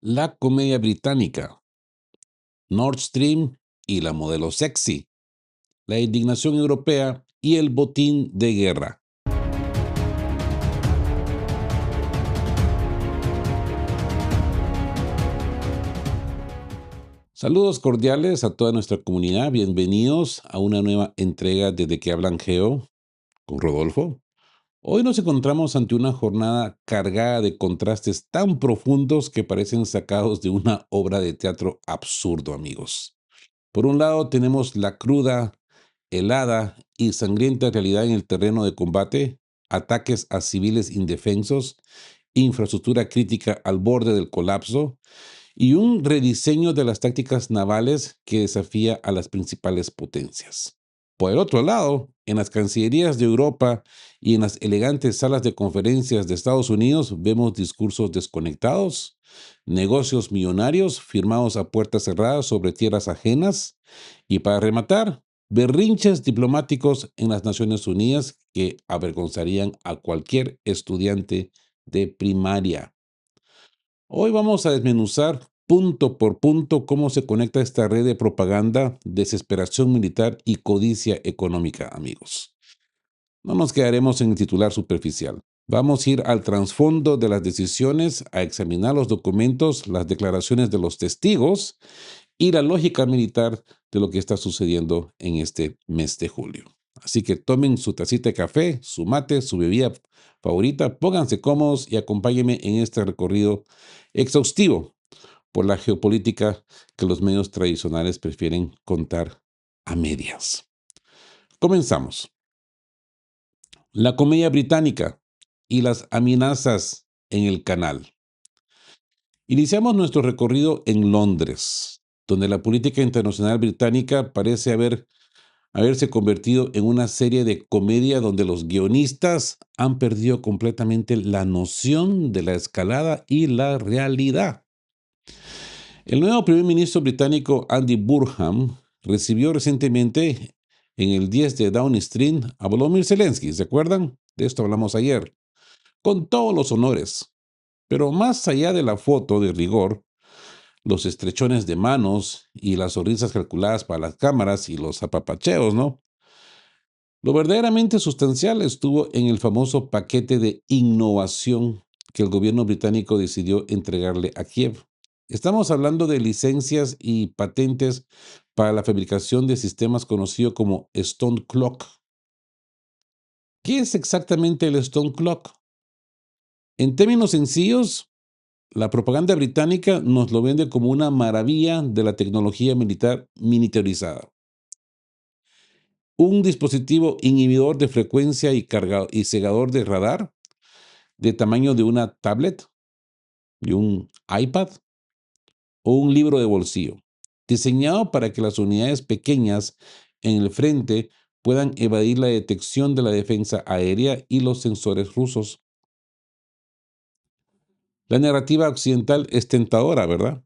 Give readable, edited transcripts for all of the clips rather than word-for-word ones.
La comedia británica, Nord Stream y la modelo sexy, la indignación europea y el botín de guerra. Saludos cordiales a toda nuestra comunidad. Bienvenidos a una nueva entrega de De qué hablan Geo con Rodolfo. Hoy nos encontramos ante una jornada cargada de contrastes tan profundos que parecen sacados de una obra de teatro absurdo, amigos. Por un lado tenemos la cruda, helada y sangrienta realidad en el terreno de combate, ataques a civiles indefensos, infraestructura crítica al borde del colapso y un rediseño de las tácticas navales que desafía a las principales potencias. Por el otro lado, en las cancillerías de Europa y en las elegantes salas de conferencias de Estados Unidos vemos discursos desconectados, negocios millonarios firmados a puertas cerradas sobre tierras ajenas y, para rematar, berrinches diplomáticos en las Naciones Unidas que avergonzarían a cualquier estudiante de primaria. Hoy vamos a desmenuzar punto por punto cómo se conecta esta red de propaganda, desesperación militar y codicia económica, amigos. No nos quedaremos en el titular superficial. Vamos a ir al trasfondo de las decisiones, a examinar los documentos, las declaraciones de los testigos y la lógica militar de lo que está sucediendo en este mes de julio. Así que tomen su tacita de café, su mate, su bebida favorita, pónganse cómodos y acompáñenme en este recorrido exhaustivo por la geopolítica que los medios tradicionales prefieren contar a medias. Comenzamos. La comedia británica y las amenazas en el canal. Iniciamos nuestro recorrido en Londres, donde la política internacional británica parece haberse convertido en una serie de comedia donde los guionistas han perdido completamente la noción de la escalada y la realidad. El nuevo primer ministro británico Andy Burnham recibió recientemente en el 10 de Downing Street a Volodymyr Zelensky, ¿se acuerdan? De esto hablamos ayer, con todos los honores. Pero más allá de la foto de rigor, los estrechones de manos y las sonrisas calculadas para las cámaras y los apapacheos, ¿no? Lo verdaderamente sustancial estuvo en el famoso paquete de innovación que el gobierno británico decidió entregarle a Kiev. Estamos hablando de licencias y patentes para la fabricación de sistemas conocidos como Stone Clock. ¿Qué es exactamente el Stone Clock? En términos sencillos, la propaganda británica nos lo vende como una maravilla de la tecnología militar miniaturizada. Un dispositivo inhibidor de frecuencia y cegador de radar de tamaño de una tablet, de un iPad o un libro de bolsillo, diseñado para que las unidades pequeñas en el frente puedan evadir la detección de la defensa aérea y los sensores rusos. La narrativa occidental es tentadora, ¿verdad?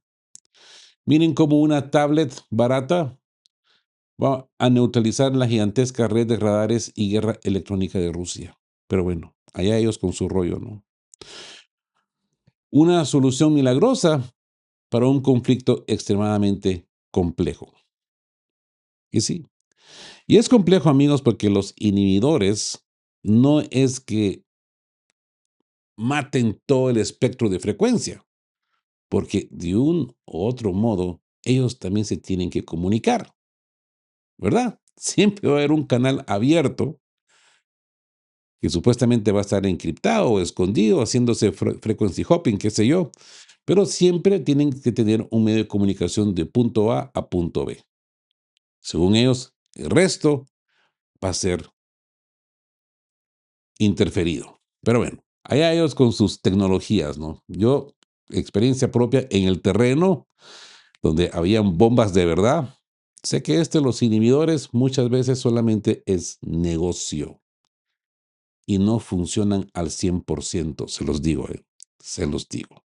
Miren cómo una tablet barata va a neutralizar la gigantesca red de radares y guerra electrónica de Rusia. Pero bueno, allá ellos con su rollo, ¿no? Una solución milagrosa para un conflicto extremadamente complejo. Y sí, y es complejo, amigos, porque los inhibidores no es que maten todo el espectro de frecuencia, porque de un u otro modo ellos también se tienen que comunicar, ¿verdad? Siempre va a haber un canal abierto que supuestamente va a estar encriptado o escondido, haciéndose frequency hopping, qué sé yo, pero siempre tienen que tener un medio de comunicación de punto A a punto B. Según ellos, el resto va a ser interferido. Pero bueno, allá ellos con sus tecnologías, ¿no? Yo, experiencia propia en el terreno, donde habían bombas de verdad, sé que los inhibidores muchas veces solamente es negocio y no funcionan al 100%, se los digo, se los digo.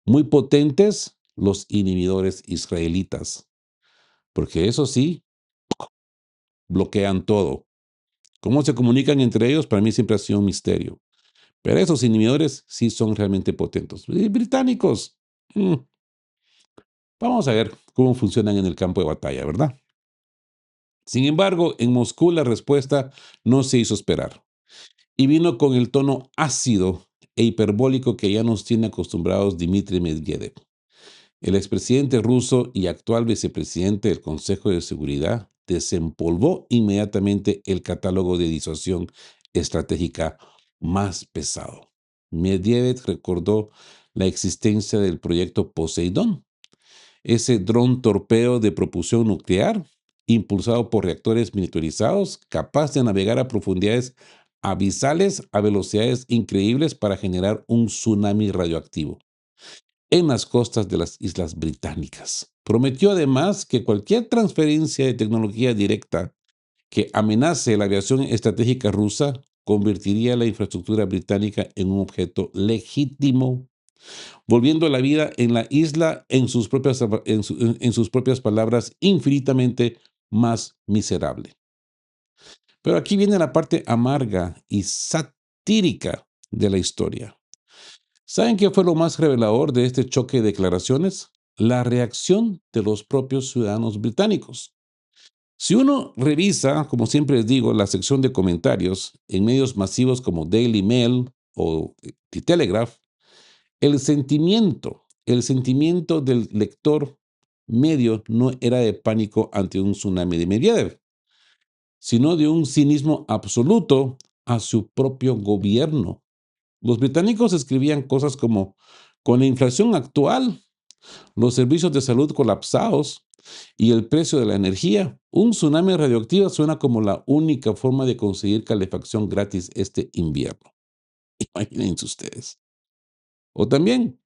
Muy potentes los inhibidores israelitas, porque eso sí, bloquean todo. ¿Cómo se comunican entre ellos? Para mí siempre ha sido un misterio. Pero esos inhibidores sí son realmente potentes. Y británicos, Mm, Vamos a ver cómo funcionan en el campo de batalla, ¿verdad? Sin embargo, en Moscú la respuesta no se hizo esperar y vino con el tono ácido e hiperbólico que ya nos tiene acostumbrados Dmitry Medvedev. El expresidente ruso y actual vicepresidente del Consejo de Seguridad desempolvó inmediatamente el catálogo de disuasión estratégica más pesado. Medvedev recordó la existencia del proyecto Poseidón, ese dron torpeo de propulsión nuclear impulsado por reactores miniaturizados capaz de navegar a profundidades abisales a velocidades increíbles para generar un tsunami radioactivo en las costas de las Islas Británicas. Prometió además que cualquier transferencia de tecnología directa que amenace la aviación estratégica rusa convertiría la infraestructura británica en un objeto legítimo, volviendo la vida en la isla en sus propias palabras infinitamente más miserable. Pero aquí viene la parte amarga y satírica de la historia. ¿Saben qué fue lo más revelador de este choque de declaraciones? La reacción de los propios ciudadanos británicos. Si uno revisa, como siempre les digo, la sección de comentarios en medios masivos como Daily Mail o The Telegraph, el sentimiento del lector medio no era de pánico ante un tsunami de Medvedev, sino de un cinismo absoluto a su propio gobierno. Los británicos escribían cosas como, con la inflación actual, los servicios de salud colapsados y el precio de la energía, un tsunami radioactivo suena como la única forma de conseguir calefacción gratis este invierno. Imagínense ustedes. O también,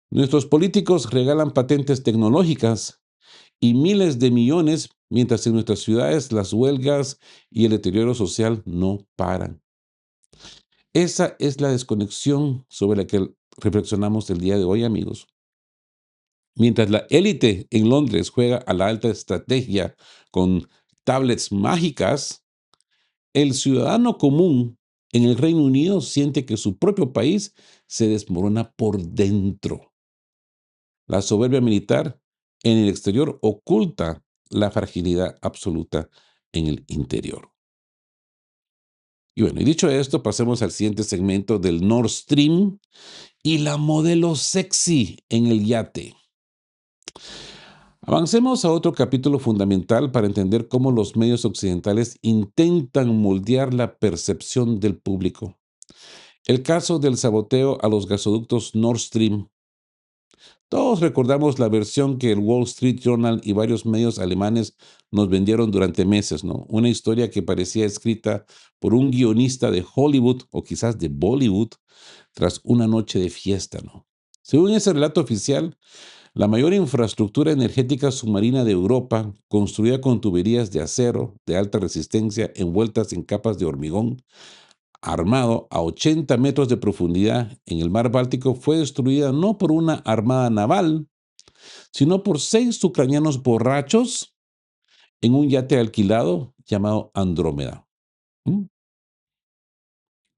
nuestros políticos regalan patentes tecnológicas y miles de millones, mientras en nuestras ciudades las huelgas y el deterioro social no paran. Esa es la desconexión sobre la que reflexionamos el día de hoy, amigos. Mientras la élite en Londres juega a la alta estrategia con tablets mágicas, el ciudadano común en el Reino Unido siente que su propio país se desmorona por dentro. La soberbia militar en el exterior oculta la fragilidad absoluta en el interior. Y bueno, y dicho esto, pasemos al siguiente segmento del Nord Stream y la modelo sexy en el yate. Avancemos a otro capítulo fundamental para entender cómo los medios occidentales intentan moldear la percepción del público. El caso del saboteo a los gasoductos Nord Stream. Todos recordamos la versión que el Wall Street Journal y varios medios alemanes nos vendieron durante meses, ¿no? Una historia que parecía escrita por un guionista de Hollywood o quizás de Bollywood tras una noche de fiesta, ¿no? Según ese relato oficial, la mayor infraestructura energética submarina de Europa, construida con tuberías de acero de alta resistencia envueltas en capas de hormigón, armado a 80 metros de profundidad en el mar Báltico, fue destruida no por una armada naval, sino por 6 ucranianos borrachos en un yate alquilado llamado Andrómeda. ¿Mm?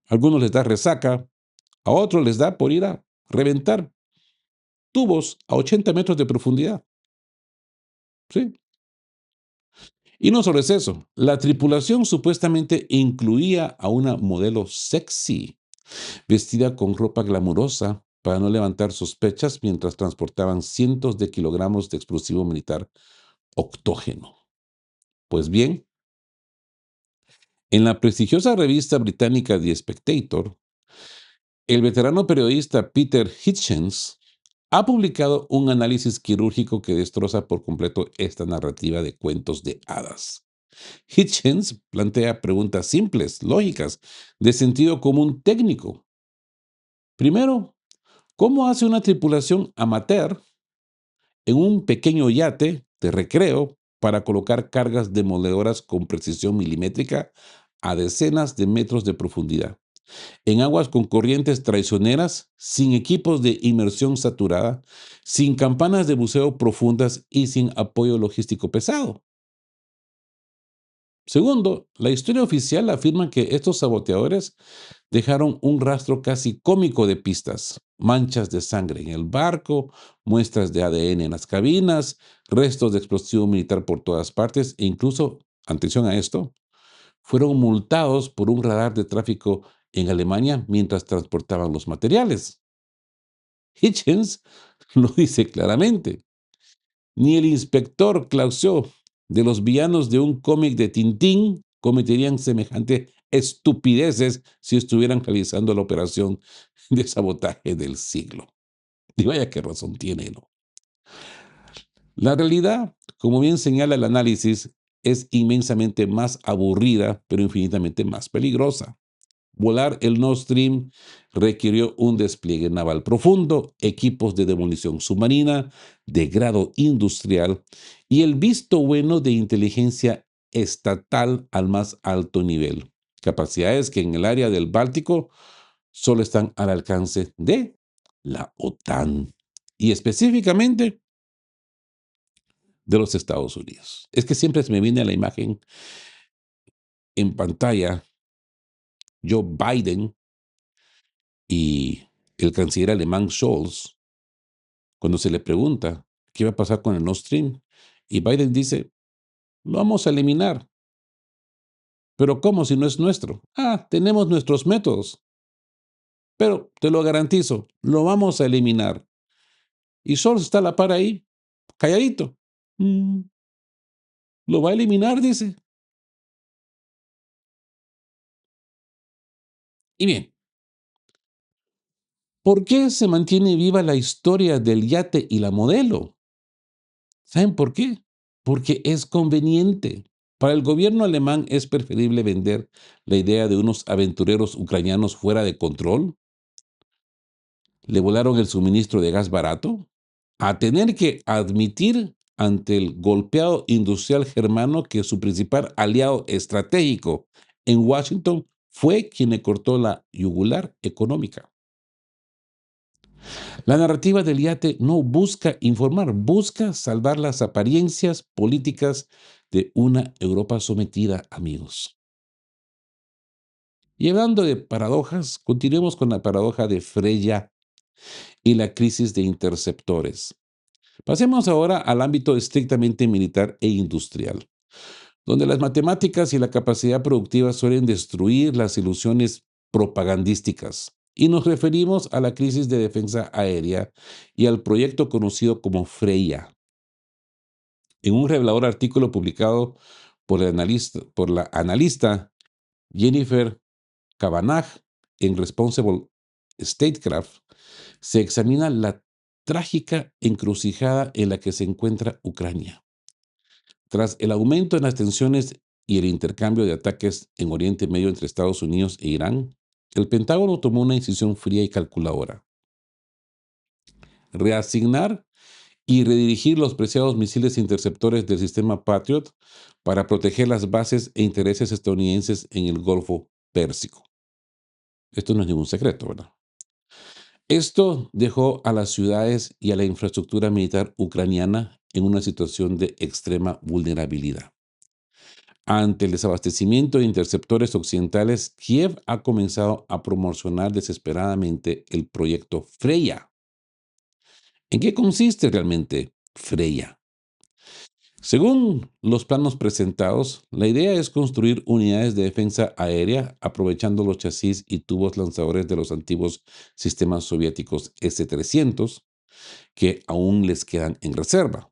A algunos les da resaca, a otros les da por ir a reventar tubos a 80 metros de profundidad. ¿Sí? Y no solo es eso, la tripulación supuestamente incluía a una modelo sexy, vestida con ropa glamurosa para no levantar sospechas mientras transportaban cientos de kilogramos de explosivo militar octógeno. Pues bien, en la prestigiosa revista británica The Spectator, el veterano periodista Peter Hitchens ha publicado un análisis quirúrgico que destroza por completo esta narrativa de cuentos de hadas. Hitchens plantea preguntas simples, lógicas, de sentido común técnico. Primero, ¿cómo hace una tripulación amateur en un pequeño yate de recreo para colocar cargas demoledoras con precisión milimétrica a decenas de metros de profundidad, en aguas con corrientes traicioneras, sin equipos de inmersión saturada, sin campanas de buceo profundas y sin apoyo logístico pesado? Segundo, la historia oficial afirma que estos saboteadores dejaron un rastro casi cómico de pistas, manchas de sangre en el barco, muestras de ADN en las cabinas, restos de explosivo militar por todas partes e incluso, atención a esto, fueron multados por un radar de tráfico en Alemania mientras transportaban los materiales. Hitchens lo dice claramente. Ni el inspector Clouseau de los villanos de un cómic de Tintín cometerían semejante estupideces si estuvieran realizando la operación de sabotaje del siglo. Y vaya qué razón tiene, ¿no? La realidad, como bien señala el análisis, es inmensamente más aburrida, pero infinitamente más peligrosa. Volar el Nord Stream requirió un despliegue naval profundo, equipos de demolición submarina de grado industrial y el visto bueno de inteligencia estatal al más alto nivel. Capacidades que en el área del Báltico solo están al alcance de la OTAN y específicamente de los Estados Unidos. Es que siempre se me viene a la imagen en pantalla Joe Biden y el canciller alemán Scholz cuando se le pregunta qué va a pasar con el Nord Stream. Y Biden dice, lo vamos a eliminar. Pero ¿cómo si no es nuestro? Ah, tenemos nuestros métodos. Pero te lo garantizo, lo vamos a eliminar. Y Scholz está a la par ahí, calladito. Mm, lo va a eliminar, dice. Y bien, ¿por qué se mantiene viva la historia del yate y la modelo? ¿Saben por qué? Porque es conveniente. Para el gobierno alemán es preferible vender la idea de unos aventureros ucranianos fuera de control, le volaron el suministro de gas barato, a tener que admitir ante el golpeado industrial germano que su principal aliado estratégico en Washington fue quien le cortó la yugular económica. La narrativa del yate no busca informar, busca salvar las apariencias políticas de una Europa sometida, amigos. Y hablando de paradojas, continuemos con la paradoja de Freya y la crisis de interceptores. Pasemos ahora al ámbito estrictamente militar e industrial, donde las matemáticas y la capacidad productiva suelen destruir las ilusiones propagandísticas. Y nos referimos a la crisis de defensa aérea y al proyecto conocido como Freya. En un revelador artículo publicado por la analista Jennifer Kavanagh en Responsible Statecraft, se examina la trágica encrucijada en la que se encuentra Ucrania. Tras el aumento en las tensiones y el intercambio de ataques en Oriente Medio entre Estados Unidos e Irán, el Pentágono tomó una decisión fría y calculadora: reasignar y redirigir los preciados misiles interceptores del sistema Patriot para proteger las bases e intereses estadounidenses en el Golfo Pérsico. Esto no es ningún secreto, ¿verdad? Esto dejó a las ciudades y a la infraestructura militar ucraniana en una situación de extrema vulnerabilidad. Ante el desabastecimiento de interceptores occidentales, Kiev ha comenzado a promocionar desesperadamente el proyecto Freya. ¿En qué consiste realmente Freya? Según los planos presentados, la idea es construir unidades de defensa aérea aprovechando los chasis y tubos lanzadores de los antiguos sistemas soviéticos S-300 que aún les quedan en reserva,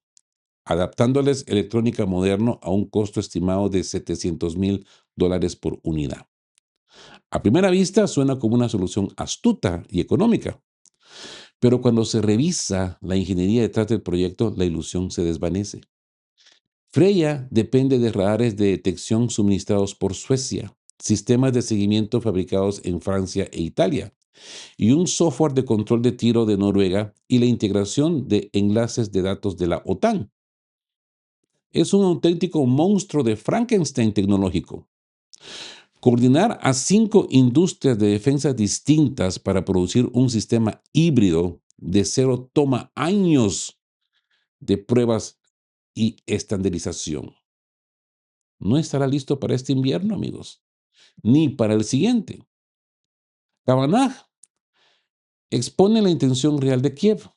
adaptándoles electrónica moderna a un costo estimado de $700,000 por unidad. A primera vista suena como una solución astuta y económica, pero cuando se revisa la ingeniería detrás del proyecto, la ilusión se desvanece. Freya depende de radares de detección suministrados por Suecia, sistemas de seguimiento fabricados en Francia e Italia, y un software de control de tiro de Noruega y la integración de enlaces de datos de la OTAN. Es un auténtico monstruo de Frankenstein tecnológico. Coordinar a 5 industrias de defensa distintas para producir un sistema híbrido de cero toma años de pruebas y estandarización. no estará listo para este invierno, amigos, ni para el siguiente. Kavanagh expone la intención real de Kiev.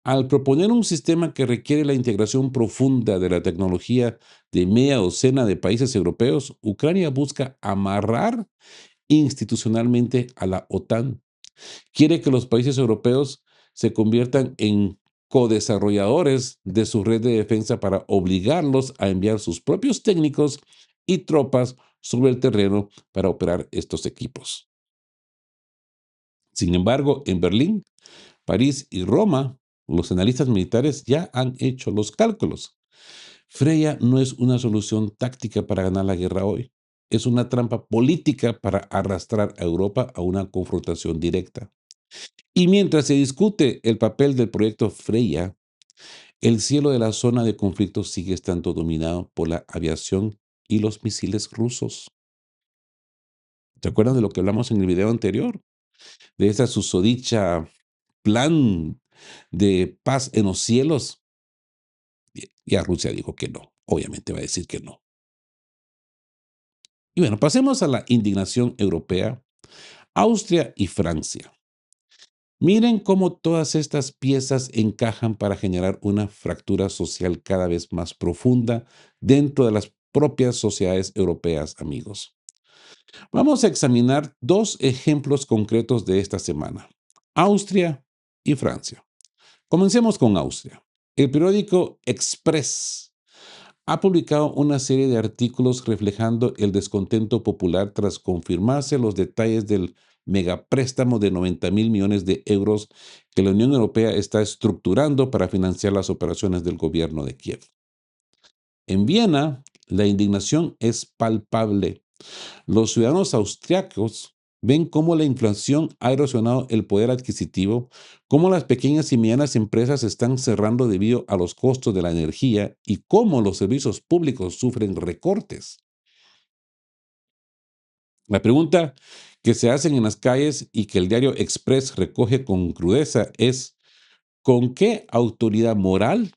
Al proponer un sistema que requiere la integración profunda de la tecnología de media docena de países europeos, Ucrania busca amarrar institucionalmente a la OTAN. Quiere que los países europeos se conviertan en codesarrolladores de su red de defensa para obligarlos a enviar sus propios técnicos y tropas sobre el terreno para operar estos equipos. Sin embargo, en Berlín, París y Roma, los analistas militares ya han hecho los cálculos. Freya no es una solución táctica para ganar la guerra hoy. Es una trampa política para arrastrar a Europa a una confrontación directa. Y mientras se discute el papel del proyecto Freya, el cielo de la zona de conflicto sigue estando dominado por la aviación y los misiles rusos. ¿Se acuerdan de lo que hablamos en el video anterior? De esa susodicha plan de paz en los cielos. Ya Rusia dijo que no. Obviamente va a decir que no. Y bueno, pasemos a la indignación europea. Austria y Francia. Miren cómo todas estas piezas encajan para generar una fractura social cada vez más profunda dentro de las propias sociedades europeas, amigos. Vamos a examinar dos ejemplos concretos de esta semana: Austria y Francia. Comencemos con Austria. El periódico Express ha publicado una serie de artículos reflejando el descontento popular tras confirmarse los detalles del megapréstamo de 90.000 millones de euros que la Unión Europea está estructurando para financiar las operaciones del gobierno de Kiev. En Viena, la indignación es palpable. Los ciudadanos austriacos ven cómo la inflación ha erosionado el poder adquisitivo, cómo las pequeñas y medianas empresas están cerrando debido a los costos de la energía y cómo los servicios públicos sufren recortes. La pregunta que se hacen en las calles y que el diario Express recoge con crudeza es: ¿con qué autoridad moral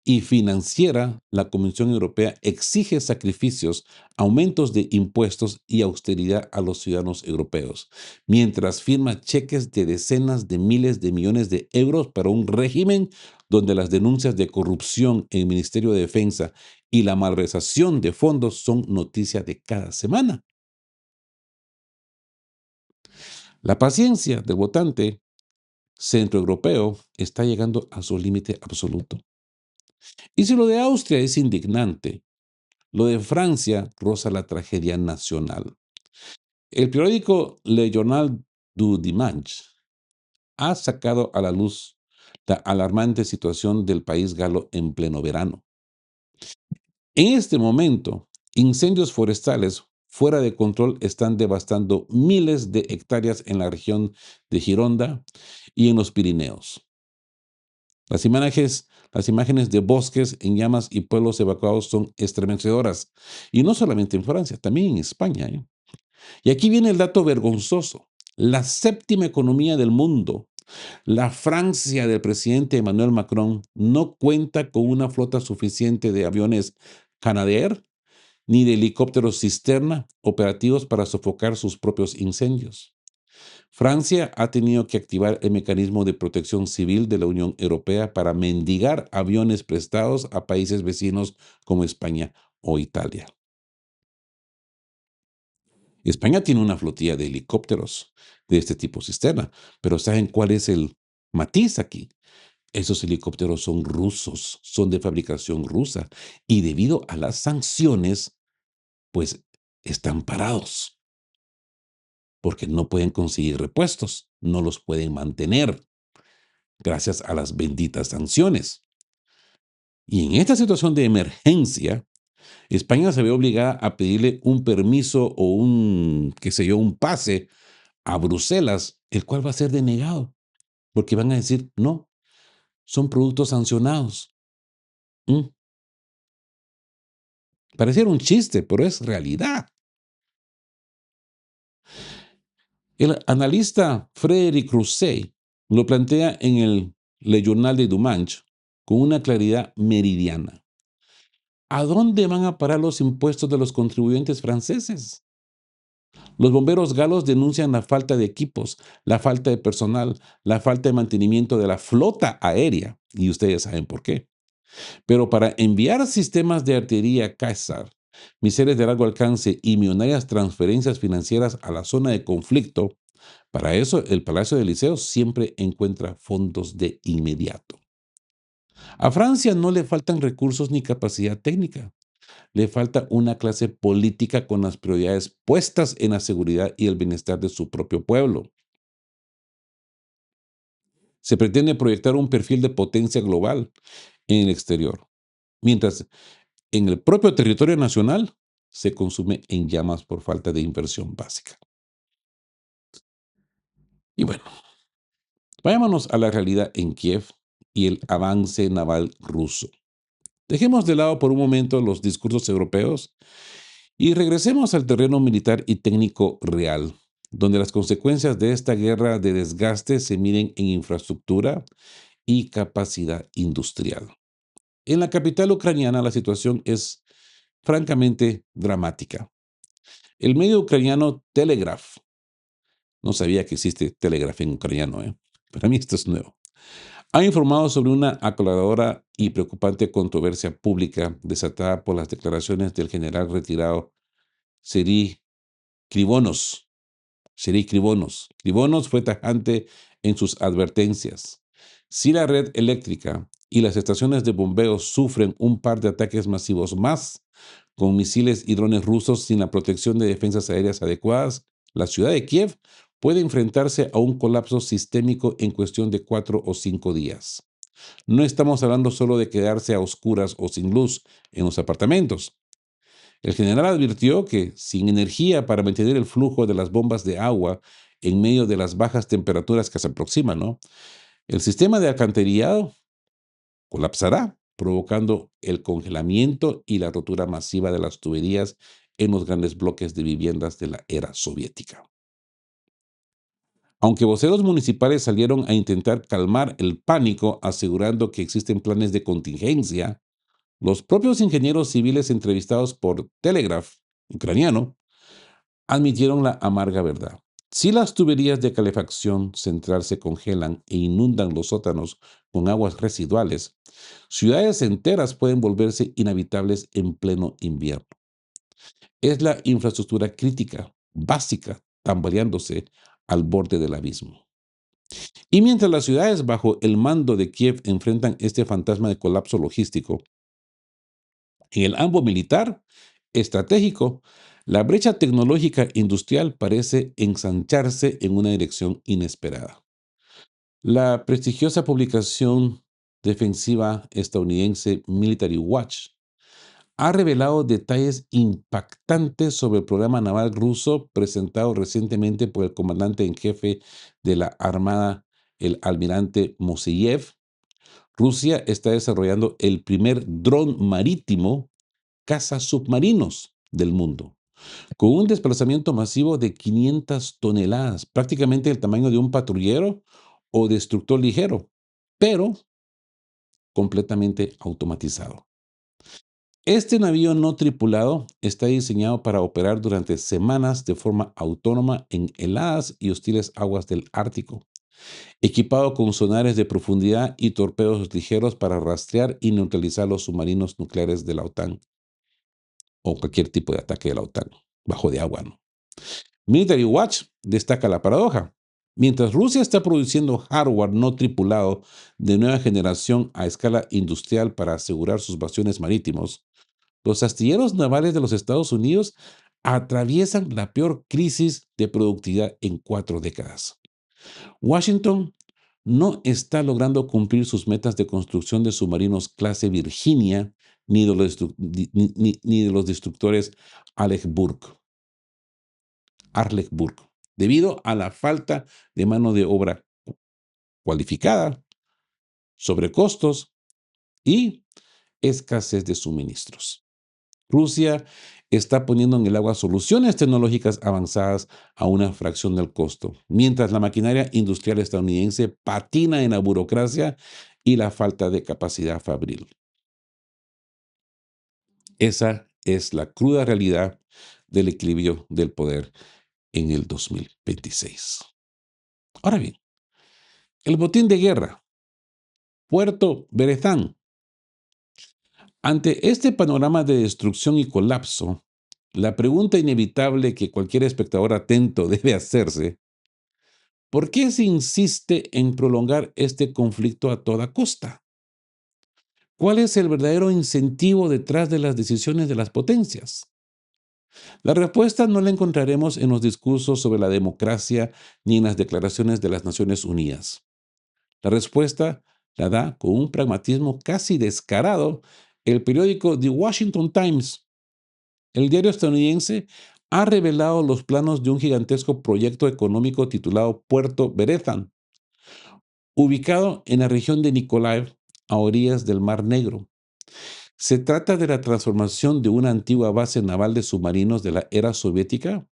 y financiera la Comisión Europea exige sacrificios, aumentos de impuestos y austeridad a los ciudadanos europeos, mientras firma cheques de decenas de miles de millones de euros para un régimen donde las denuncias de corrupción en el Ministerio de Defensa y la malversación de fondos son noticia de cada semana? La paciencia del votante centroeuropeo está llegando a su límite absoluto. Y si lo de Austria es indignante, lo de Francia roza la tragedia nacional. El periódico Le Journal du Dimanche ha sacado a la luz la alarmante situación del país galo en pleno verano. En este momento, incendios forestales fuera de control están devastando miles de hectáreas en la región de Gironda y en los Pirineos. Las imágenes de bosques en llamas y pueblos evacuados son estremecedoras. Y no solamente en Francia, también en España, ¿eh? Y aquí viene el dato vergonzoso. La séptima economía del mundo, la Francia del presidente Emmanuel Macron, no cuenta con una flota suficiente de aviones Canadair ni de helicópteros cisterna operativos para sofocar sus propios incendios. Francia ha tenido que activar el mecanismo de protección civil de la Unión Europea para mendigar aviones prestados a países vecinos como España o Italia. España tiene una flotilla de helicópteros de este tipo cisterna, pero ¿saben cuál es el matiz aquí? Esos helicópteros son rusos, son de fabricación rusa y debido a las sanciones, pues están parados porque no pueden conseguir repuestos, no los pueden mantener gracias a las benditas sanciones. Y en esta situación de emergencia, España se ve obligada a pedirle un permiso o qué sé yo, un pase a Bruselas, el cual va a ser denegado, porque van a decir, no, son productos sancionados. ¿Mm? Pareciera un chiste, pero es realidad. El analista Frédéric Roussey lo plantea en el Le Journal de Dimanche con una claridad meridiana. ¿A dónde van a parar los impuestos de los contribuyentes franceses? Los bomberos galos denuncian la falta de equipos, la falta de personal, la falta de mantenimiento de la flota aérea, y ustedes saben por qué. Pero para enviar sistemas de artillería Caesar, misiles de largo alcance y millonarias transferencias financieras a la zona de conflicto, para eso el Palacio de Liceo siempre encuentra fondos de inmediato. A Francia no le faltan recursos ni capacidad técnica. Le falta una clase política con las prioridades puestas en la seguridad y el bienestar de su propio pueblo. Se pretende proyectar un perfil de potencia global en el exterior, mientras en el propio territorio nacional se consume en llamas por falta de inversión básica. Y bueno, vayámonos a la realidad en Kiev y el avance naval ruso. Dejemos de lado por un momento los discursos europeos y regresemos al terreno militar y técnico real, donde las consecuencias de esta guerra de desgaste se miden en infraestructura y capacidad industrial. En la capital ucraniana la situación es francamente dramática. El medio ucraniano Telegraph, no sabía que existe Telegraph en ucraniano, para mí esto es nuevo, ha informado sobre una aclaradora y preocupante controversia pública desatada por las declaraciones del general retirado Serhiy Krivonos. Serhiy Krivonos. Krivonos fue tajante en sus advertencias. Si la red eléctrica y las estaciones de bombeo sufren un par de ataques masivos más, con misiles y drones rusos sin la protección de defensas aéreas adecuadas, la ciudad de Kiev puede enfrentarse a un colapso sistémico en cuestión de 4 o 5 días. No estamos hablando solo de quedarse a oscuras o sin luz en los apartamentos. El general advirtió que sin energía para mantener el flujo de las bombas de agua en medio de las bajas temperaturas que se aproximan, ¿no? El sistema de alcantarillado colapsará, provocando el congelamiento y la rotura masiva de las tuberías en los grandes bloques de viviendas de la era soviética. Aunque voceros municipales salieron a intentar calmar el pánico asegurando que existen planes de contingencia, los propios ingenieros civiles entrevistados por Telegraph ucraniano admitieron la amarga verdad. Si las tuberías de calefacción central se congelan e inundan los sótanos con aguas residuales, ciudades enteras pueden volverse inhabitables en pleno invierno. Es la infraestructura crítica, básica, tambaleándose al borde del abismo. Y mientras las ciudades bajo el mando de Kiev enfrentan este fantasma de colapso logístico, en el ámbito militar, estratégico, la brecha tecnológica industrial parece ensancharse en una dirección inesperada. La prestigiosa publicación defensiva estadounidense Military Watch ha revelado detalles impactantes sobre el programa naval ruso presentado recientemente por el comandante en jefe de la Armada, el almirante Moiseev. Rusia está desarrollando el primer dron marítimo cazasubmarinos del mundo, con un desplazamiento masivo de 500 toneladas, prácticamente el tamaño de un patrullero o destructor ligero, pero completamente automatizado. Este navío no tripulado está diseñado para operar durante semanas de forma autónoma en heladas y hostiles aguas del Ártico, equipado con sonares de profundidad y torpedos ligeros para rastrear y neutralizar los submarinos nucleares de la OTAN o cualquier tipo de ataque de la OTAN bajo de agua, ¿no? Military Watch destaca la paradoja. Mientras Rusia está produciendo hardware no tripulado de nueva generación a escala industrial para asegurar sus bastiones marítimos, los astilleros navales de los Estados Unidos atraviesan la peor crisis de productividad en 4 décadas. Washington no está logrando cumplir sus metas de construcción de submarinos clase Virginia ni de los destructores Alec Arleigh Burke, debido a la falta de mano de obra cualificada, sobrecostos y escasez de suministros. Rusia está poniendo en el agua soluciones tecnológicas avanzadas a una fracción del costo, mientras la maquinaria industrial estadounidense patina en la burocracia y la falta de capacidad fabril. Esa es la cruda realidad del equilibrio del poder en el 2026. Ahora bien, el botín de guerra, Puerto Berethán. Ante este panorama de destrucción y colapso, la pregunta inevitable que cualquier espectador atento debe hacerse: ¿por qué se insiste en prolongar este conflicto a toda costa? ¿Cuál es el verdadero incentivo detrás de las decisiones de las potencias? La respuesta no la encontraremos en los discursos sobre la democracia ni en las declaraciones de las Naciones Unidas. La respuesta la da con un pragmatismo casi descarado el periódico The Washington Times. El diario estadounidense ha revelado los planos de un gigantesco proyecto económico titulado Puerto Berethán, ubicado en la región de Nikolaev, a orillas del Mar Negro. Se trata de la transformación de una antigua base naval de submarinos de la era soviética,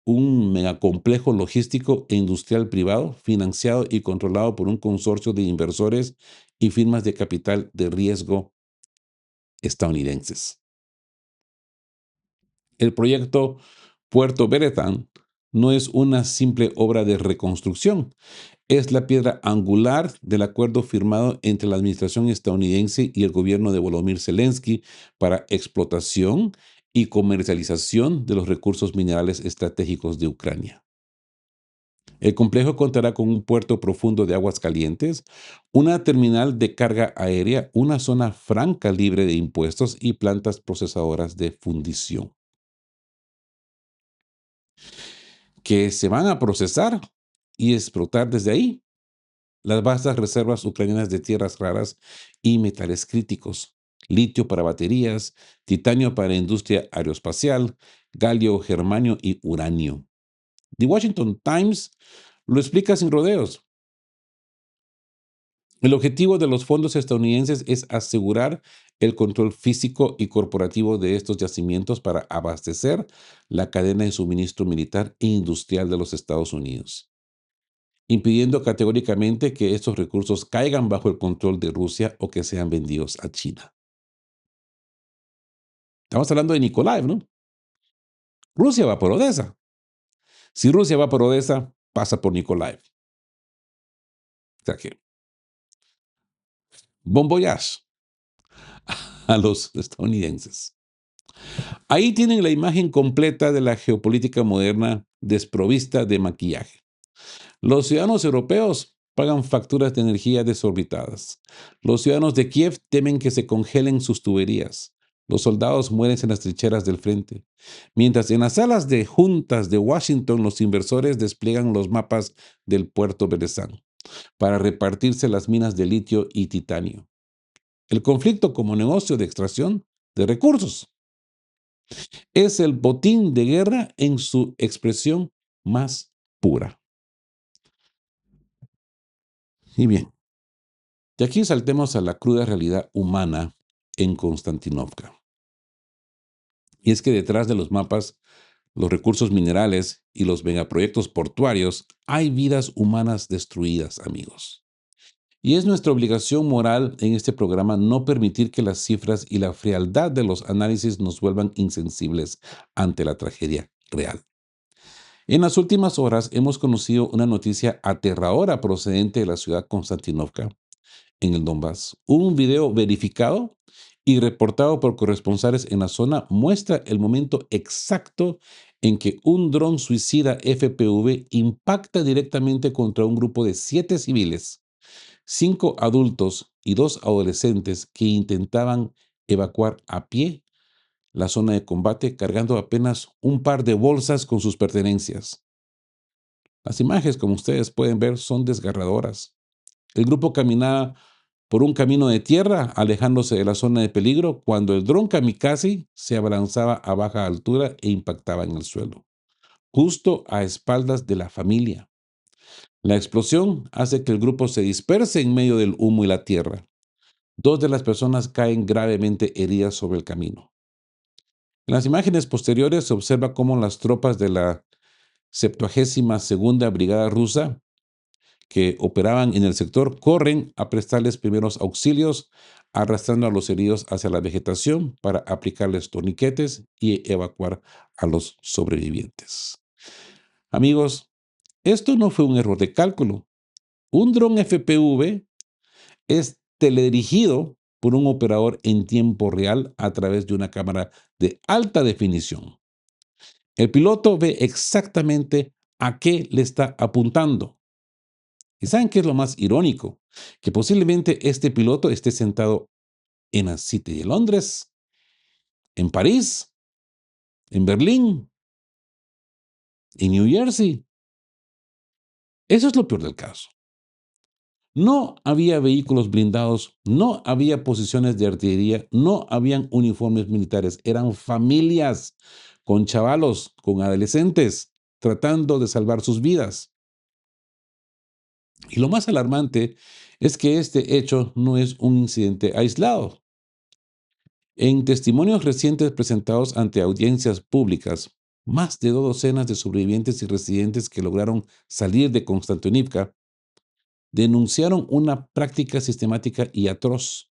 un megacomplejo logístico e industrial privado financiado y controlado por un consorcio de inversores y firmas de capital de riesgo estadounidenses. El proyecto Puerto Berethán no es una simple obra de reconstrucción, es la piedra angular del acuerdo firmado entre la administración estadounidense y el gobierno de Volodymyr Zelensky para explotación y comercialización de los recursos minerales estratégicos de Ucrania. El complejo contará con un puerto profundo de aguas calientes, una terminal de carga aérea, una zona franca libre de impuestos y plantas procesadoras de fundición, que se van a procesar y explotar desde ahí las vastas reservas ucranianas de tierras raras y metales críticos: litio para baterías, titanio para industria aeroespacial, galio, germanio y uranio. The Washington Times lo explica sin rodeos. El objetivo de los fondos estadounidenses es asegurar el control físico y corporativo de estos yacimientos para abastecer la cadena de suministro militar e industrial de los Estados Unidos, impidiendo categóricamente que estos recursos caigan bajo el control de Rusia o que sean vendidos a China. Estamos hablando de Nikolaev, ¿no? Rusia va por Odessa. Si Rusia va por Odessa, pasa por Nikolaev. O sea que, bon voyage a los estadounidenses. Ahí tienen la imagen completa de la geopolítica moderna desprovista de maquillaje. Los ciudadanos europeos pagan facturas de energía desorbitadas. Los ciudadanos de Kiev temen que se congelen sus tuberías. Los soldados mueren en las trincheras del frente. Mientras en las salas de juntas de Washington los inversores despliegan los mapas del puerto Berezán para repartirse las minas de litio y titanio. El conflicto como negocio de extracción de recursos es el botín de guerra en su expresión más pura. Y bien, de aquí saltemos a la cruda realidad humana en Konstantinovka. Y es que detrás de los mapas, los recursos minerales y los megaproyectos portuarios hay vidas humanas destruidas, amigos. Y es nuestra obligación moral en este programa no permitir que las cifras y la frialdad de los análisis nos vuelvan insensibles ante la tragedia real. En las últimas horas hemos conocido una noticia aterradora procedente de la ciudad Konstantinovka, en el Donbass. Un video verificado y reportado por corresponsales en la zona muestra el momento exacto en que un dron suicida FPV impacta directamente contra un grupo de 7 civiles, 5 adultos y 2 adolescentes que intentaban evacuar a pie la zona de combate cargando apenas un par de bolsas con sus pertenencias. Las imágenes, como ustedes pueden ver, son desgarradoras. El grupo caminaba por un camino de tierra, alejándose de la zona de peligro, cuando el dron kamikaze se abalanzaba a baja altura e impactaba en el suelo, justo a espaldas de la familia. La explosión hace que el grupo se disperse en medio del humo y la tierra. 2 de las personas caen gravemente heridas sobre el camino. En las imágenes posteriores se observa cómo las tropas de la 72ª Brigada Rusa que operaban en el sector corren a prestarles primeros auxilios arrastrando a los heridos hacia la vegetación para aplicarles torniquetes y evacuar a los sobrevivientes. Amigos, esto no fue un error de cálculo. Un dron FPV es teledirigido por un operador en tiempo real a través de una cámara de alta definición. El piloto ve exactamente a qué le está apuntando. ¿Y saben qué es lo más irónico? Que posiblemente este piloto esté sentado en la City de Londres, en París, en Berlín, en New Jersey. Eso es lo peor del caso. No había vehículos blindados, no había posiciones de artillería, no habían uniformes militares. Eran familias con chavalos, con adolescentes, tratando de salvar sus vidas. Y lo más alarmante es que este hecho no es un incidente aislado. En testimonios recientes presentados ante audiencias públicas, más de 2 docenas de sobrevivientes y residentes que lograron salir de Konstantinivka denunciaron una práctica sistemática y atroz: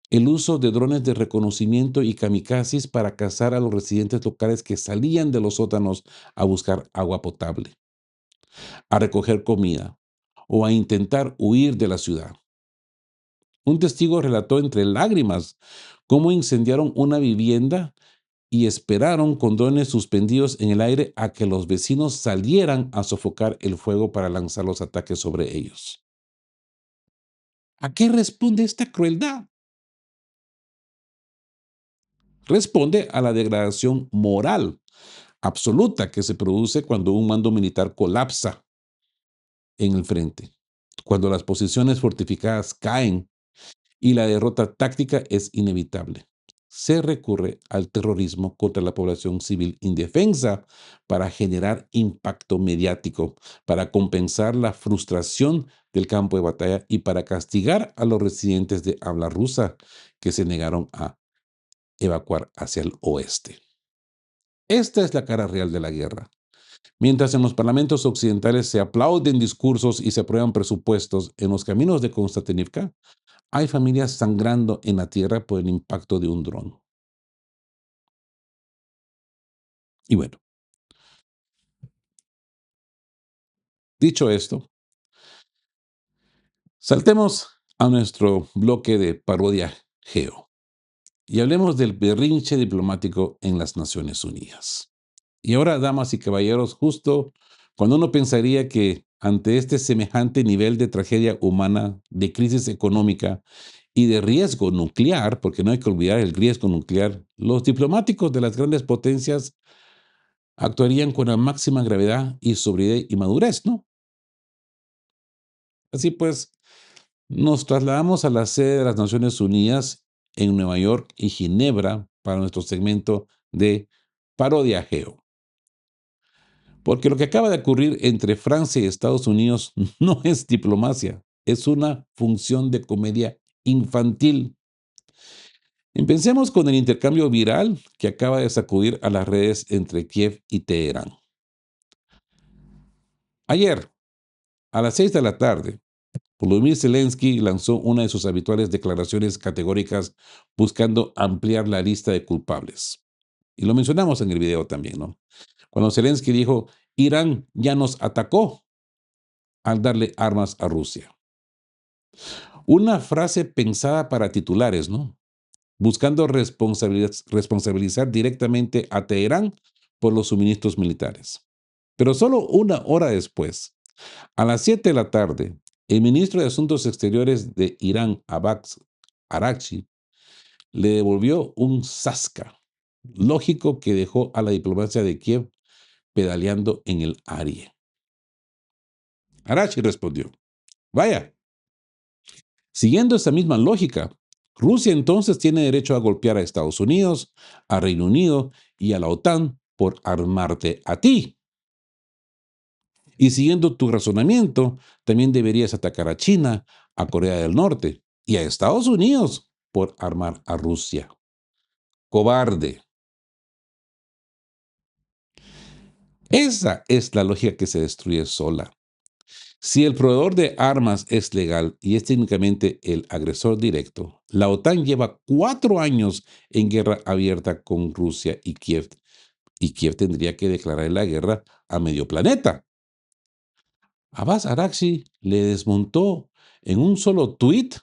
el uso de drones de reconocimiento y kamikazes para cazar a los residentes locales que salían de los sótanos a buscar agua potable, a recoger comida o a intentar huir de la ciudad. Un testigo relató entre lágrimas cómo incendiaron una vivienda y esperaron con drones suspendidos en el aire a que los vecinos salieran a sofocar el fuego para lanzar los ataques sobre ellos. ¿A qué responde esta crueldad? Responde a la degradación moral absoluta que se produce cuando un mando militar colapsa en el frente, cuando las posiciones fortificadas caen y la derrota táctica es inevitable. Se recurre al terrorismo contra la población civil indefensa para generar impacto mediático, para compensar la frustración del campo de batalla y para castigar a los residentes de habla rusa que se negaron a evacuar hacia el oeste. Esta es la cara real de la guerra. Mientras en los parlamentos occidentales se aplauden discursos y se aprueban presupuestos, en los caminos de Konstantinivka hay familias sangrando en la tierra por el impacto de un dron. Y bueno, dicho esto, saltemos a nuestro bloque de parodia geo y hablemos del berrinche diplomático en las Naciones Unidas. Y ahora, damas y caballeros, justo cuando uno pensaría que ante este semejante nivel de tragedia humana, de crisis económica y de riesgo nuclear, porque no hay que olvidar el riesgo nuclear, los diplomáticos de las grandes potencias actuarían con la máxima gravedad y sobriedad y madurez, ¿no? Así pues, nos trasladamos a la sede de las Naciones Unidas en Nueva York y Ginebra para nuestro segmento de parodia geo. Porque lo que acaba de ocurrir entre Francia y Estados Unidos no es diplomacia, es una función de comedia infantil. Empecemos con el intercambio viral que acaba de sacudir a las redes entre Kiev y Teherán. Ayer, a las 6 de la tarde, Volodymyr Zelensky lanzó una de sus habituales declaraciones categóricas buscando ampliar la lista de culpables. Y lo mencionamos en el video también, ¿no? Cuando Zelensky dijo: Irán ya nos atacó al darle armas a Rusia. Una frase pensada para titulares, ¿no? Buscando responsabilizar directamente a Teherán por los suministros militares. Pero solo una hora después, a las 7 de la tarde, el ministro de Asuntos Exteriores de Irán, Abbas Araghchi, le devolvió un zasca lógico que dejó a la diplomacia de Kiev pedaleando en el aire. Araghchi respondió: vaya, siguiendo esa misma lógica, Rusia entonces tiene derecho a golpear a Estados Unidos, a Reino Unido y a la OTAN por armarte a ti. Y siguiendo tu razonamiento, también deberías atacar a China, a Corea del Norte y a Estados Unidos por armar a Rusia. Cobarde. Esa es la lógica que se destruye sola. Si el proveedor de armas es legal y es técnicamente el agresor directo, La OTAN lleva 4 años en guerra abierta con Rusia y Kiev tendría que declarar la guerra a medio planeta. Abbas Araghchi le desmontó en un solo tuit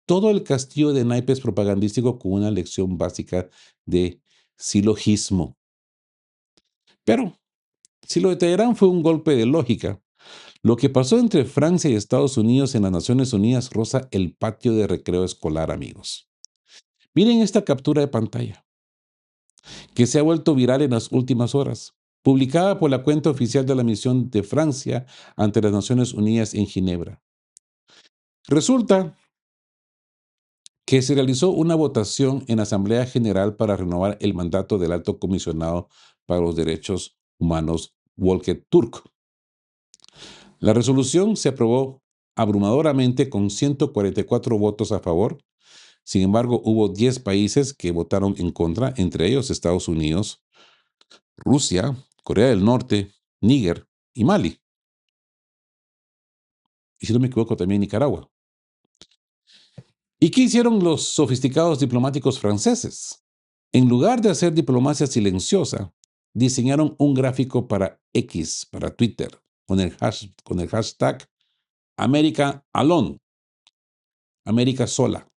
todo el castillo de naipes propagandístico con una lección básica de silogismo. Pero, si lo de Teherán fue un golpe de lógica, lo que pasó entre Francia y Estados Unidos en las Naciones Unidas roza el patio de recreo escolar, amigos. Miren esta captura de pantalla, que se ha vuelto viral en las últimas horas, publicada por la cuenta oficial de la misión de Francia ante las Naciones Unidas en Ginebra. Resulta que se realizó una votación en Asamblea General para renovar el mandato del Alto Comisionado para los Derechos Humanos, Volker Turk. La resolución se aprobó abrumadoramente con 144 votos a favor. Sin embargo, hubo 10 países que votaron en contra, entre ellos Estados Unidos, Rusia, Corea del Norte, Níger y Mali. Y si no me equivoco, también Nicaragua. ¿Y qué hicieron los sofisticados diplomáticos franceses? En lugar de hacer diplomacia silenciosa, diseñaron un gráfico para X, para Twitter, con el hashtag America Alone, América sola.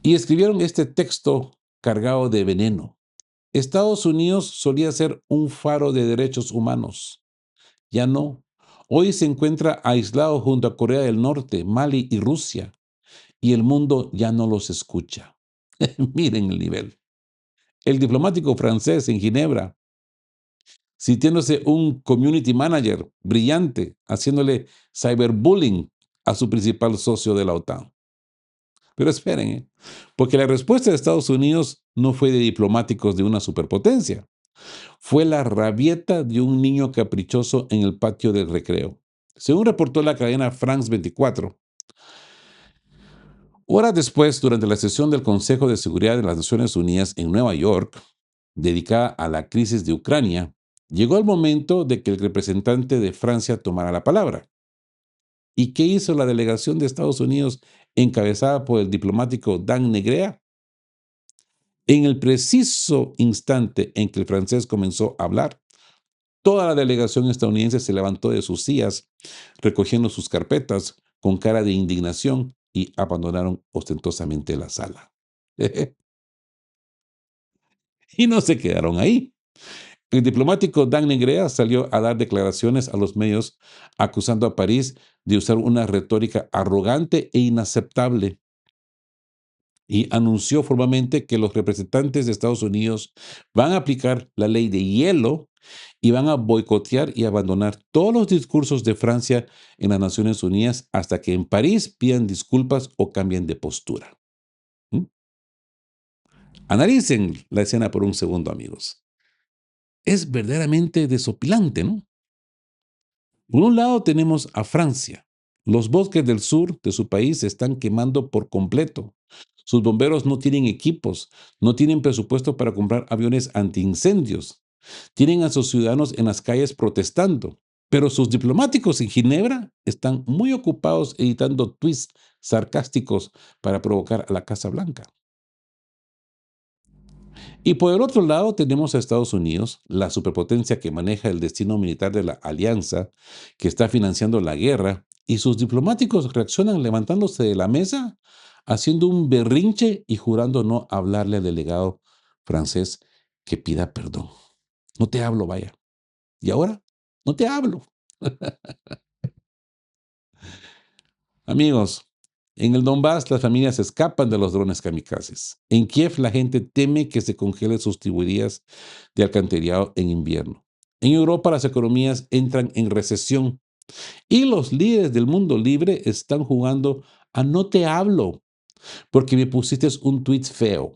Y escribieron este texto cargado de veneno. Estados Unidos solía ser un faro de derechos humanos. Ya no. Hoy se encuentra aislado junto a Corea del Norte, Mali y Rusia. Y el mundo ya no los escucha. Miren el nivel. El diplomático francés en Ginebra, sintiéndose un community manager brillante, haciéndole cyberbullying a su principal socio de la OTAN. Pero esperen, porque la respuesta de Estados Unidos no fue de diplomáticos de una superpotencia. Fue la rabieta de un niño caprichoso en el patio del recreo. Según reportó la cadena France 24, horas después, durante la sesión del Consejo de Seguridad de las Naciones Unidas en Nueva York, dedicada a la crisis de Ucrania, llegó el momento de que el representante de Francia tomara la palabra. ¿Y qué hizo la delegación de Estados Unidos encabezada por el diplomático Dan Negrea? En el preciso instante en que el francés comenzó a hablar, toda la delegación estadounidense se levantó de sus sillas, recogiendo sus carpetas con cara de indignación y abandonaron ostentosamente la sala. Y no se quedaron ahí. El diplomático Dan Negrea salió a dar declaraciones a los medios acusando a París de usar una retórica arrogante e inaceptable y anunció formalmente que los representantes de Estados Unidos van a aplicar la ley de hielo y van a boicotear y abandonar todos los discursos de Francia en las Naciones Unidas hasta que en París pidan disculpas o cambien de postura. ¿Mm? Analicen la escena por un segundo, amigos. Es verdaderamente desopilante, ¿no? Por un lado tenemos a Francia. Los bosques del sur de su país se están quemando por completo. Sus bomberos no tienen equipos, no tienen presupuesto para comprar aviones antiincendios. Tienen a sus ciudadanos en las calles protestando. Pero sus diplomáticos en Ginebra están muy ocupados editando tweets sarcásticos para provocar a la Casa Blanca. Y por el otro lado tenemos a Estados Unidos, la superpotencia que maneja el destino militar de la alianza, que está financiando la guerra, y sus diplomáticos reaccionan levantándose de la mesa, haciendo un berrinche y jurando no hablarle al delegado francés que pida perdón. No te hablo, vaya. ¿Y ahora? No te hablo. Amigos, en el Donbass las familias escapan de los drones kamikazes. En Kiev la gente teme que se congelen sus tuberías de alcantarillado en invierno. En Europa las economías entran en recesión y los líderes del mundo libre están jugando a no te hablo porque me pusiste un tweet feo.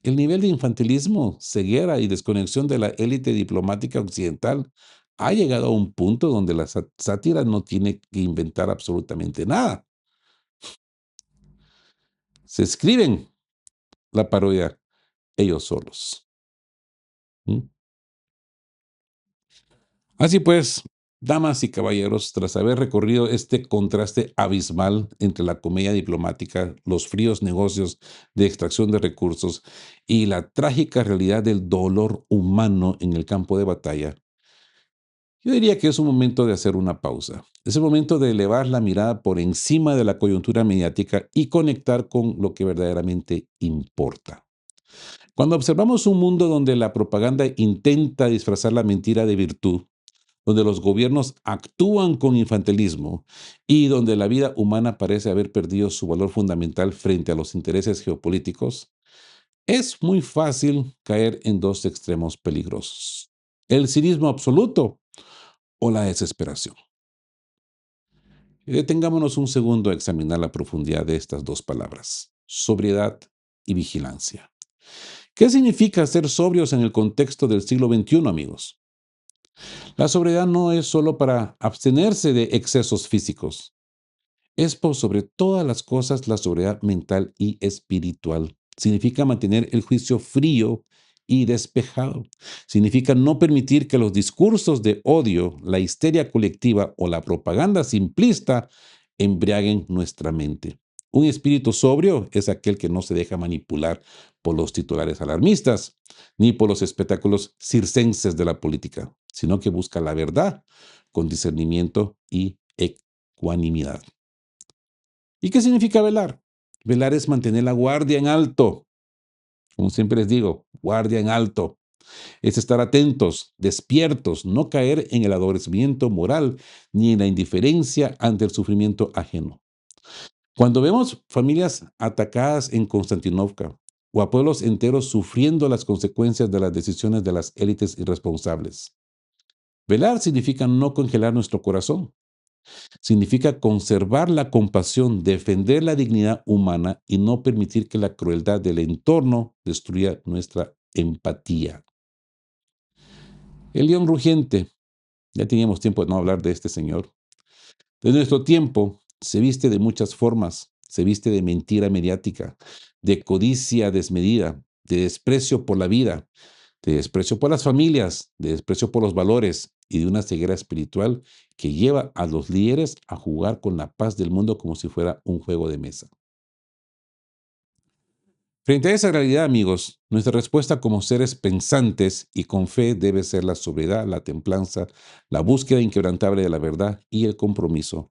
El nivel de infantilismo, ceguera y desconexión de la élite diplomática occidental ha llegado a un punto donde la sátira no tiene que inventar absolutamente nada. Se escriben la parodia ellos solos. ¿Mm? Así pues, Damas y caballeros, tras haber recorrido este contraste abismal entre la comedia diplomática, los fríos negocios de extracción de recursos y la trágica realidad del dolor humano en el campo de batalla, yo diría que es un momento de hacer una pausa. Es el momento de elevar la mirada por encima de la coyuntura mediática y conectar con lo que verdaderamente importa. Cuando observamos un mundo donde la propaganda intenta disfrazar la mentira de virtud, donde los gobiernos actúan con infantilismo y donde la vida humana parece haber perdido su valor fundamental frente a los intereses geopolíticos, es muy fácil caer en dos extremos peligrosos: el cinismo absoluto o la desesperación. Detengámonos un segundo a examinar la profundidad de estas dos palabras: sobriedad y vigilancia. ¿Qué significa ser sobrios en el contexto del siglo XXI, amigos? La sobriedad no es solo para abstenerse de excesos físicos. Es por sobre todas las cosas la sobriedad mental y espiritual. Significa mantener el juicio frío y despejado. Significa no permitir que los discursos de odio, la histeria colectiva o la propaganda simplista embriaguen nuestra mente. Un espíritu sobrio es aquel que no se deja manipular por los titulares alarmistas, ni por los espectáculos circenses de la política, sino que busca la verdad con discernimiento y ecuanimidad. ¿Y qué significa velar? Velar es mantener la guardia en alto. Como siempre les digo, guardia en alto. Es estar atentos, despiertos, no caer en el adorecimiento moral ni en la indiferencia ante el sufrimiento ajeno. Cuando vemos familias atacadas en Constantinopla o a pueblos enteros sufriendo las consecuencias de las decisiones de las élites irresponsables, velar significa no congelar nuestro corazón. Significa conservar la compasión, defender la dignidad humana y no permitir que la crueldad del entorno destruya nuestra empatía. El león rugiente, ya teníamos tiempo de no hablar de este señor. De nuestro tiempo se viste de muchas formas, se viste de mentira mediática, de codicia desmedida, de desprecio por la vida, de desprecio por las familias, de desprecio por los valores y de una ceguera espiritual que lleva a los líderes a jugar con la paz del mundo como si fuera un juego de mesa. Frente a esa realidad, amigos, nuestra respuesta como seres pensantes y con fe debe ser la sobriedad, la templanza, la búsqueda inquebrantable de la verdad y el compromiso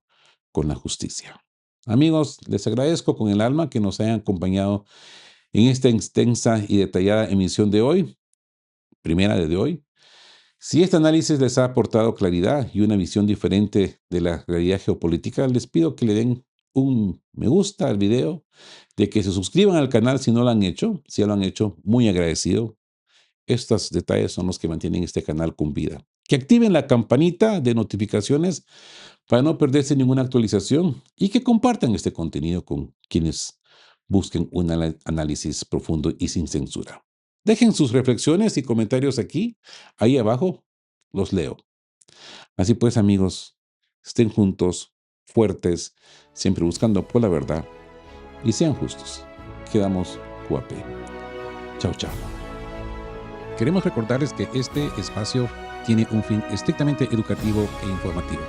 con la justicia. Amigos, les agradezco con el alma que nos hayan acompañado en esta extensa y detallada emisión de hoy, primera de hoy. Si este análisis les ha aportado claridad y una visión diferente de la realidad geopolítica, les pido que le den un me gusta al video, de que se suscriban al canal si no lo han hecho. Si ya lo han hecho, muy agradecido. Estos detalles son los que mantienen este canal con vida. Que activen la campanita de notificaciones para no perderse ninguna actualización y que compartan este contenido con quienes busquen un análisis profundo y sin censura. Dejen sus reflexiones y comentarios aquí, ahí abajo, los leo. Así pues, amigos, estén juntos, fuertes, siempre buscando por la verdad y sean justos. Quedamos QAP. Chao, chao. Queremos recordarles que este espacio tiene un fin estrictamente educativo e informativo,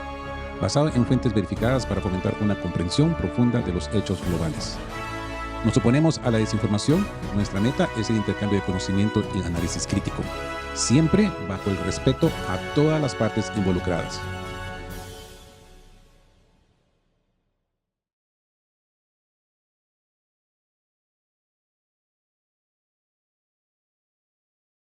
basado en fuentes verificadas para fomentar una comprensión profunda de los hechos globales. Nos oponemos a la desinformación. Nuestra meta es el intercambio de conocimiento y análisis crítico, siempre bajo el respeto a todas las partes involucradas.